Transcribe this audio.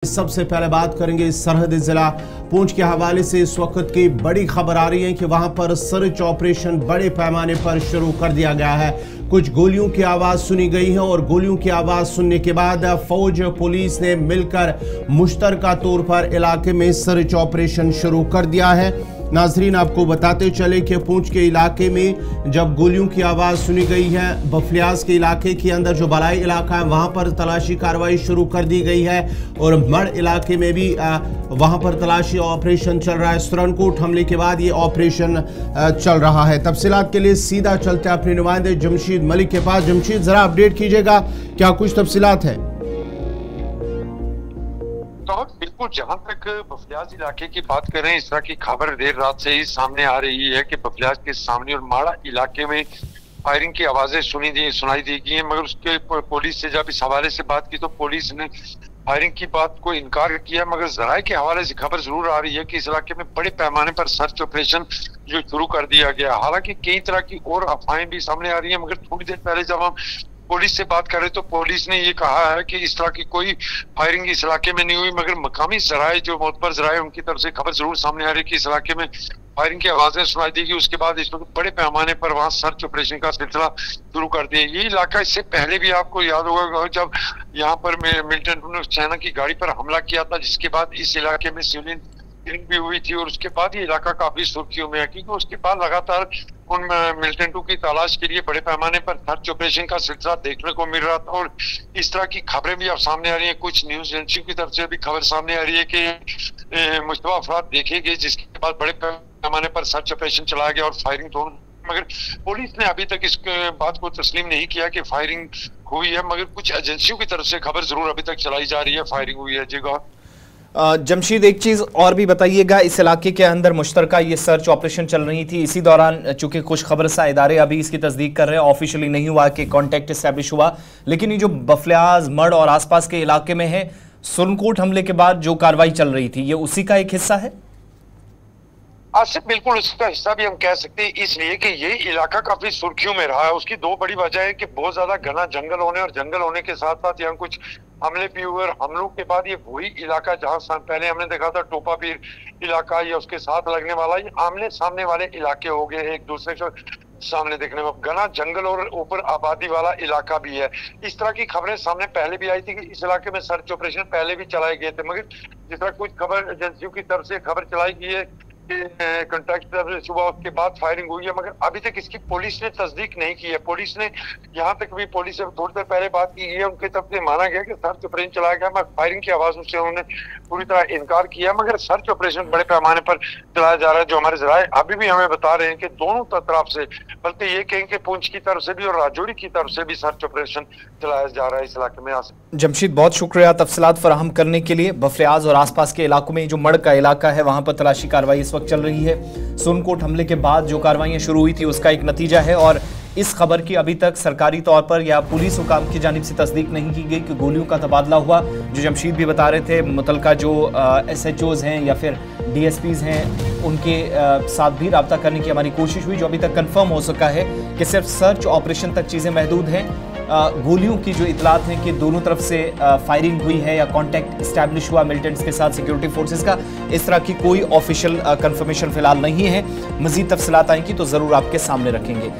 सबसे पहले बात करेंगे सरहदी जिला पुंछ के हवाले से। इस वक्त की बड़ी खबर आ रही है कि वहां पर सर्च ऑपरेशन बड़े पैमाने पर शुरू कर दिया गया है। कुछ गोलियों की आवाज सुनी गई है और गोलियों की आवाज सुनने के बाद फौज पुलिस ने मिलकर मुश्तरका तौर पर इलाके में सर्च ऑपरेशन शुरू कर दिया है। नाजरीन, आपको बताते चले कि पुंछ के इलाके में जब गोलियों की आवाज़ सुनी गई है, बफलियाज के इलाके के अंदर जो बलाई इलाका है वहां पर तलाशी कार्रवाई शुरू कर दी गई है और मड़ इलाके में भी वहां पर तलाशी ऑपरेशन चल रहा है। सुरनकोट हमले के बाद ये ऑपरेशन चल रहा है। तफसीलात के लिए सीधा चलते हैं अपने नुमाइंदे जमशीद मलिक के पास। जमशीद, जरा अपडेट कीजिएगा, क्या कुछ तफसीलात है? बिल्कुल, जहां तक बफलियाज इलाके की बात करें, इस तरह की खबर देर रात से ही सामने आ रही है कि बफलियाज के सामने और माड़ा इलाके में फायरिंग की आवाजें सुनाई दी गई हैं। मगर उसके पुलिस से जब इस हवाले से बात की तो पुलिस ने फायरिंग की बात को इनकार किया। मगर जराये के हवाले से खबर जरूर आ रही है कि इस इलाके में बड़े पैमाने पर सर्च ऑपरेशन जो शुरू कर दिया गया। हालांकि कई तरह की और अफवाहें भी सामने आ रही है, मगर थोड़ी देर पहले जब हम पुलिस से बात करें तो पुलिस ने ये कहा है कि इस तरह की कोई फायरिंग इस इलाके में नहीं हुई। मगर मकामी जराये जो मोतबर जराये उनकी तरफ से खबर जरूर सामने आ रही है कि इस इलाके में फायरिंग की आवाजें सुनाई देगी। उसके बाद इस वक्त बड़े पैमाने पर वहां सर्च ऑपरेशन का सिलसिला शुरू कर दिया। ये इलाका इससे पहले भी आपको याद होगा जब यहाँ पर मिलिटेंट सेना की गाड़ी पर हमला किया था, जिसके बाद इस इलाके में सिविलियन किलिंग भी हुई थी और उसके बाद ये इलाका काफी सुर्खियों में है, क्योंकि उसके बाद लगातार उन मिलिटेंटों की तलाश के लिए बड़े पैमाने पर सर्च ऑपरेशन का सिलसिला देखने को मिल रहा था। और इस तरह की खबरें भी अब सामने आ रही है। कुछ न्यूज एजेंसियों की तरफ से भी खबर सामने आ रही है कि मुश्तबा अफराद देखे गए, जिसके बाद बड़े पैमाने पर सर्च ऑपरेशन चलाया गया और फायरिंग दोनों। मगर पुलिस ने अभी तक इस बात को तस्लीम नहीं किया कि फायरिंग हुई है, मगर कुछ एजेंसियों की तरफ से खबर जरूर अभी तक चलाई जा रही है फायरिंग हुई है। जी जमशीद, एक चीज और भी बताइएगा, इस इलाके के अंदर मुश्तरका ये सर्च ऑपरेशन चल रही थी, इसी दौरान चूंकि कुछ खबरसा इदारे अभी इसकी तस्दीक कर रहे हैं, ऑफिशियली नहीं हुआ कि कांटेक्ट एस्टैब्लिश हुआ, लेकिन ये जो बफलियाज मड़ और आसपास के इलाके में है, सुरनकोट हमले के बाद जो कार्रवाई चल रही थी, ये उसी का एक हिस्सा है? आसिफ, बिल्कुल उसका हिस्सा भी हम कह सकते हैं, इसलिए कि ये इलाका काफी सुर्खियों में रहा है। उसकी दो बड़ी वजह है कि बहुत ज्यादा घना जंगल होने और जंगल होने के साथ साथ यहाँ कुछ हमले भी हुए और हमलों के बाद ये वही इलाका जहाँ पहले हमने देखा था टोपा पीर इलाका या उसके साथ लगने वाला, ये आमने सामने वाले इलाके हो गए, एक दूसरे को सामने देखने में घना जंगल और ऊपर आबादी वाला इलाका भी है। इस तरह की खबरें सामने पहले भी आई थी कि इस इलाके में सर्च ऑपरेशन पहले भी चलाए गए थे, मगर जिस तरह कुछ खबर एजेंसियों की तरफ से खबर चलाई गई है कॉन्टैक्ट सुबह उसके बाद फायरिंग हुई है, मगर अभी तक इसकी पुलिस ने तस्दीक नहीं की है। पुलिस ने यहाँ तक भी पुलिस से थोड़ी देर पहले बात की है, उनकी तरफ से माना गया कि सर्च ऑपरेशन चलाया गया, मगर फायरिंग की आवाज से उन्होंने पूरी तरह इनकार किया। मगर सर्च ऑपरेशन बड़े पैमाने पर चलाया जा रहा है, जो हमारे जराये अभी भी हमें बता रहे हैं कि दोनों तरफ से, बल्कि ये कहें कि पुंछ की तरफ से भी और राजौरी की तरफ से भी सर्च ऑपरेशन चलाया जा रहा है इस इलाके में। जमशीद, बहुत शुक्रिया तफसीलात फराहम करने के लिए। बफलियाज और आसपास के इलाकों में जो मड़ का इलाका है वहां पर तलाशी कार्रवाई इस वक्त चल रही है। सुरनकोट हमले के बाद जो कार्रवाइयां शुरू हुई थी उसका एक नतीजा है और इस खबर की अभी तक सरकारी तौर पर या पुलिस हुकाम की जानिब से तस्दीक नहीं की गई कि गोलियों का तबादला हुआ। जो जमशीद भी बता रहे थे, मुतलका जो SHOs हैं या फिर DSPs हैं, उनके साथ भी रब्ता करने की हमारी कोशिश हुई। जो अभी तक कंफर्म हो सका है कि सिर्फ सर्च ऑपरेशन तक चीज़ें महदूद हैं। गोलियों की जो इतलात हैं कि दोनों तरफ से फायरिंग हुई है या कांटेक्ट इस्टेब्लिश हुआ मिलिटेंट्स के साथ सिक्योरिटी फोर्सेस का, इस तरह की कोई ऑफिशियल कंफर्मेशन फिलहाल नहीं है। मजीद तफसीलात आएंगी तो ज़रूर आपके सामने रखेंगे।